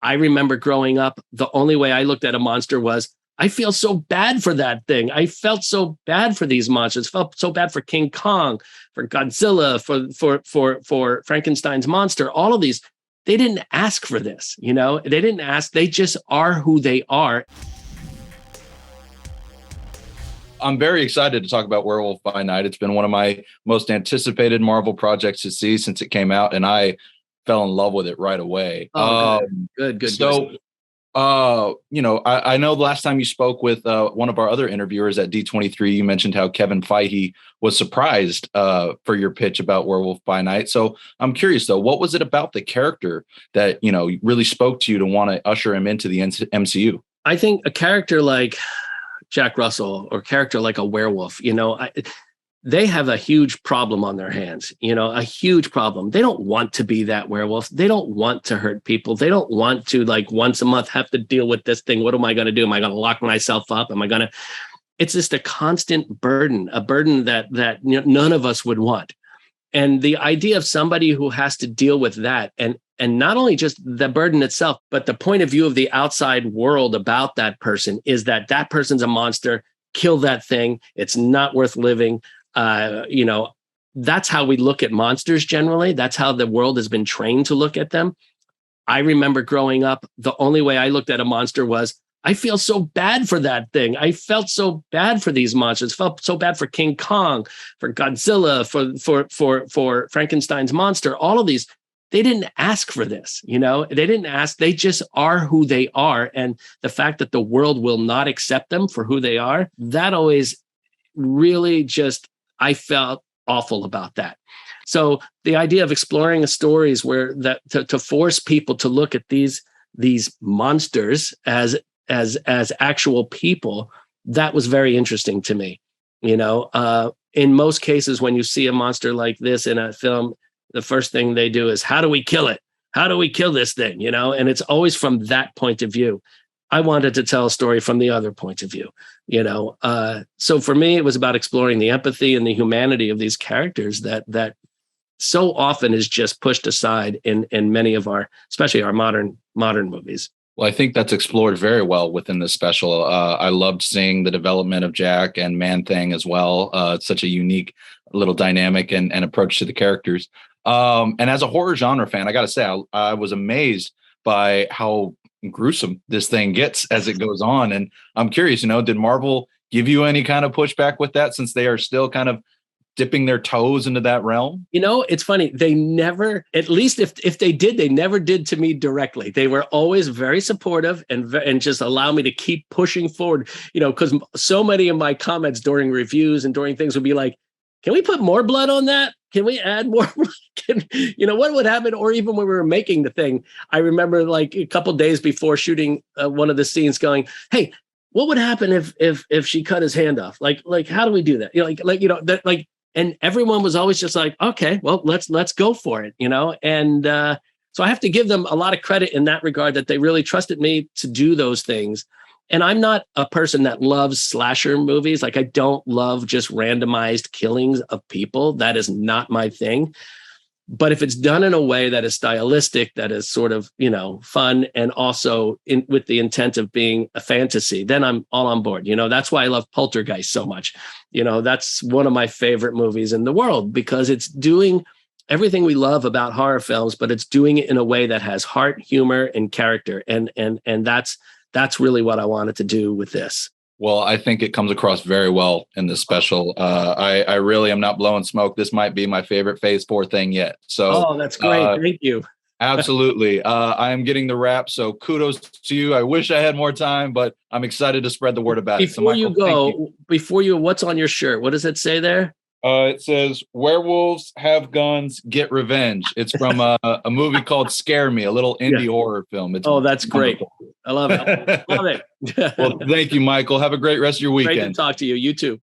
I remember growing up, the only way I looked at a monster was, I feel so bad for that thing. I felt so bad for these monsters. Felt so bad for King Kong, for Godzilla, for Frankenstein's monster. All of these, they didn't ask for this. They didn't ask. They just are who they are. I'm very excited to talk about Werewolf by Night. It's been one of my most anticipated Marvel projects to see since it came out, and I fell in love with it right away. Oh, good. So, I know the last time you spoke with one of our other interviewers at D23, you mentioned how Kevin Feige was surprised for your pitch about Werewolf by Night. So I'm curious, though, what was it about the character that, really spoke to you to want to usher him into the MCU? I think a character like Jack Russell or a character like a werewolf, they have a huge problem on their hands, a huge problem. They don't want to be that werewolf. They don't want to hurt people. They don't want to, like, once a month have to deal with this thing. What am I going to do? Am I going to lock myself up? It's just a constant burden, a burden that none of us would want. And the idea of somebody who has to deal with that, and not only just the burden itself, but the point of view of the outside world about that person is that person's a monster. Kill that thing. It's not worth living. That's how we look at monsters generally. That's how the world has been trained to look at them. I remember growing up, the only way I looked at a monster was, I feel so bad for that thing. I felt so bad for these monsters. Felt so bad for King Kong, for Godzilla, for Frankenstein's monster. All of these, they didn't ask for this. They didn't ask. They just are who they are. And the fact that the world will not accept them for who they are, that always really just, I felt awful about that. So the idea of exploring stories where that to force people to look at these monsters as actual people, that was very interesting to me. In most cases, when you see a monster like this in a film, the first thing they do is, how do we kill it? How do we kill this thing? And it's always from that point of view. I wanted to tell a story from the other point of view, So for me, it was about exploring the empathy and the humanity of these characters that so often is just pushed aside in many of especially our modern movies. Well, I think that's explored very well within the special. I loved seeing the development of Jack and Man-Thing as well. It's such a unique little dynamic and approach to the characters. And as a horror genre fan, I got to say, I was amazed by how gruesome this thing gets as it goes on. And I'm curious, did Marvel give you any kind of pushback with that, since they are still kind of dipping their toes into that realm? It's funny. They never, at least if they did, they never did to me directly. They were always very supportive and just allow me to keep pushing forward, because so many of my comments during reviews and during things would be like, can we put more blood on that? Can we add more? What would happen? Or even when we were making the thing, I remember like a couple of days before shooting one of the scenes going, hey, what would happen if she cut his hand off? Like, how do we do that? And everyone was always just like, okay, well, let's go for it, And so I have to give them a lot of credit in that regard, that they really trusted me to do those things. And I'm not a person that loves slasher movies. Like, I don't love just randomized killings of people. That is not my thing. But if it's done in a way that is stylistic, that is sort of, fun, and also with the intent of being a fantasy, then I'm all on board. That's why I love Poltergeist so much. That's one of my favorite movies in the world, because it's doing everything we love about horror films, but it's doing it in a way that has heart, humor, and character. And that's really what I wanted to do with this. Well, I think it comes across very well in this special. I really am not blowing smoke. This might be my favorite Phase 4 thing yet. So, that's great. Thank you. Absolutely. I am getting the wrap. So kudos to you. I wish I had more time, but I'm excited to spread the word about it. So, Michael, what's on your shirt? What does it say there? It says, "Werewolves have guns, get revenge." It's from a movie called Scare Me, a little indie horror film. That's great. I love it. Love it. Well, thank you, Michael. Have a great rest of your weekend. Great to talk to you. You too.